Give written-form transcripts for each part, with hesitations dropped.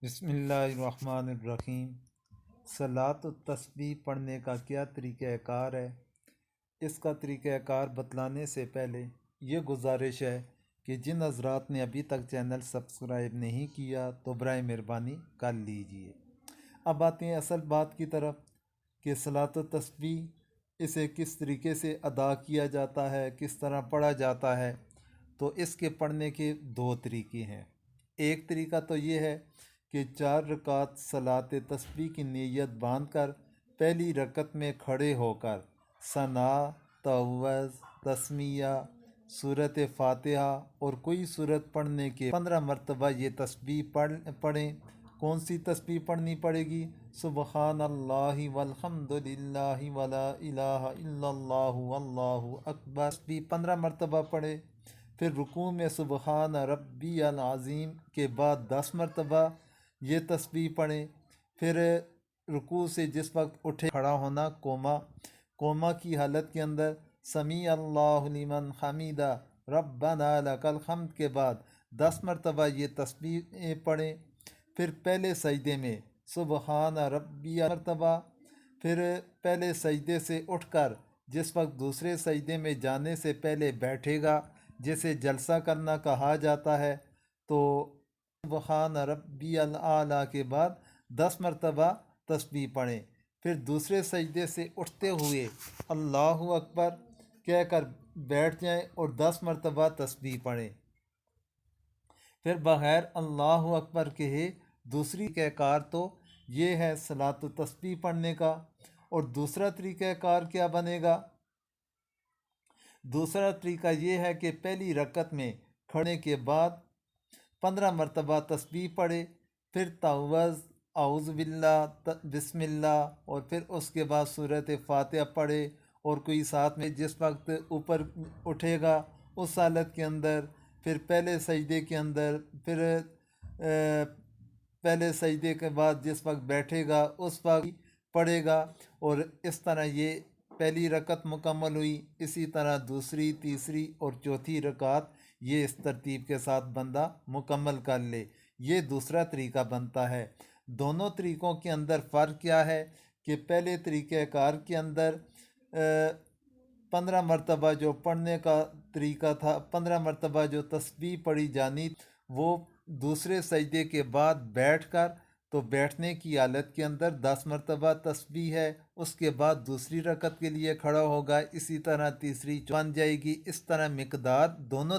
بسم اللہ الرحمن الرحیم۔ صلاۃ التسبیح پڑھنے کا کیا طریقہ کار ہے؟ اس کا طریقہ کار بتلانے سے پہلے یہ گزارش ہے کہ جن حضرات نے ابھی تک چینل سبسکرائب نہیں کیا تو برائے مہربانی کر لیجئے۔ اب آتے ہیں اصل بات کی طرف کہ صلاۃ التسبیح اسے کس طریقے سے ادا کیا جاتا ہے، کس طرح پڑھا جاتا ہے۔ تو اس کے پڑھنے کے دو طریقے ہیں۔ ایک طریقہ تو یہ ہے کہ 4 رکعت صلاۃ تسبیح کی نیت باندھ کر پہلی رکعت میں کھڑے ہو کر ثنا، تعوذ، تسمیہ، سورۃ فاتحہ اور کوئی صورت پڑھنے کے 15 مرتبہ یہ تسبیح پڑھیں۔ کون سی تسبیح پڑھنی پڑے گی؟ سبحان اللہ والحمد للہ ولا الہ الا اللہ واللہ اکبر تسبیح 15 مرتبہ پڑھے۔ پھر رکوع میں سبحان ربی العظیم کے بعد 10 مرتبہ یہ تسبیح پڑھیں۔ پھر رکوع سے جس وقت اٹھے کھڑا ہونا کوما کی حالت کے اندر سمیع اللہ لمن حمیدہ ربنا لک الحمد کے بعد 10 مرتبہ یہ تسبیح پڑھیں۔ پھر پہلے سجدے میں سبحان ربی مرتبہ، پھر پہلے سجدے سے اٹھ کر جس وقت دوسرے سجدے میں جانے سے پہلے بیٹھے گا، جسے جلسہ کرنا کہا جاتا ہے، تو سبحان ربی الاعلیٰ کے بعد 10 مرتبہ تسبیح پڑھیں۔ پھر دوسرے سجدے سے اٹھتے ہوئے اللہ اکبر کہہ کر بیٹھ جائیں اور 10 مرتبہ تسبیح پڑھیں۔ پھر بغیر اللہ اکبر کہے دوسری طریقہ کار تو یہ ہے صلاۃ التسبیح پڑھنے کا۔ اور دوسرا طریقہ کار کیا بنے گا؟ دوسرا طریقہ یہ ہے کہ پہلی رکعت میں کھڑنے کے بعد 15 مرتبہ تسبیح پڑھے، پھر تعوذ، اعوذ باللہ، بسم اللہ، اور پھر اس کے بعد سورۃ فاتحہ پڑھے، اور کوئی ساتھ میں جس وقت اوپر اٹھے گا اس حالت کے اندر، پھر پہلے سجدے کے اندر، پھر پہلے سجدے کے بعد جس وقت بیٹھے گا اس وقت پڑھے گا، اور اس طرح یہ پہلی رکعت مکمل ہوئی۔ اسی طرح دوسری، تیسری اور چوتھی رکعت یہ اس ترتیب کے ساتھ بندہ مکمل کر لے۔ یہ دوسرا طریقہ بنتا ہے۔ دونوں طریقوں کے اندر فرق کیا ہے کہ پہلے طریقہ کار کے اندر 15 مرتبہ جو پڑھنے کا طریقہ تھا، 15 مرتبہ جو تسبیح پڑھی جانی، وہ دوسرے سجدے کے بعد بیٹھ کر، تو بیٹھنے کی حالت کے اندر 10 مرتبہ تسبیح ہے، اس کے بعد دوسری رکعت کے لیے کھڑا ہوگا، اسی طرح تیسری بن جائے گی۔ اس طرح مقدار دونوں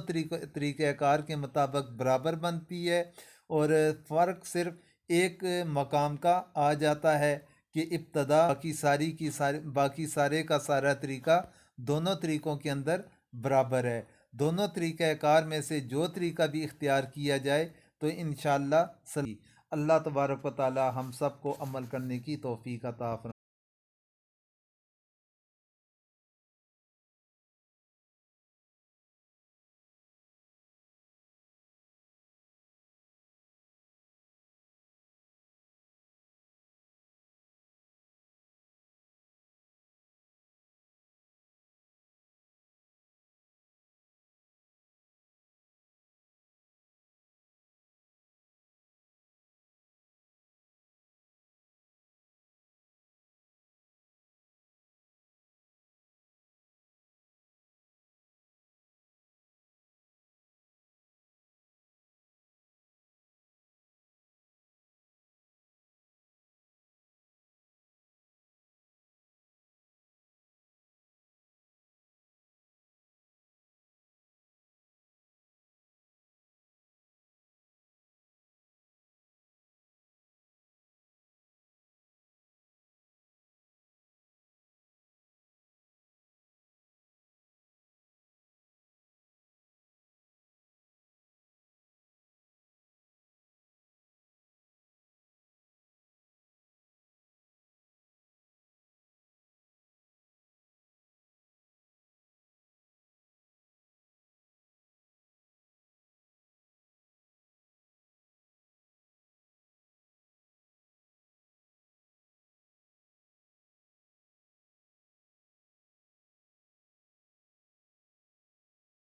طریقہ کار کے مطابق برابر بنتی ہے، اور فرق صرف ایک مقام کا آ جاتا ہے کہ ابتدا باقی سارے کا سارا طریقہ دونوں طریقوں کے اندر برابر ہے۔ دونوں طریقہ کار میں سے جو طریقہ بھی اختیار کیا جائے تو انشاءاللہ صحیح۔ اللہ تبارک و تعالی ہم سب کو عمل کرنے کی توفیق عطا فرمائے۔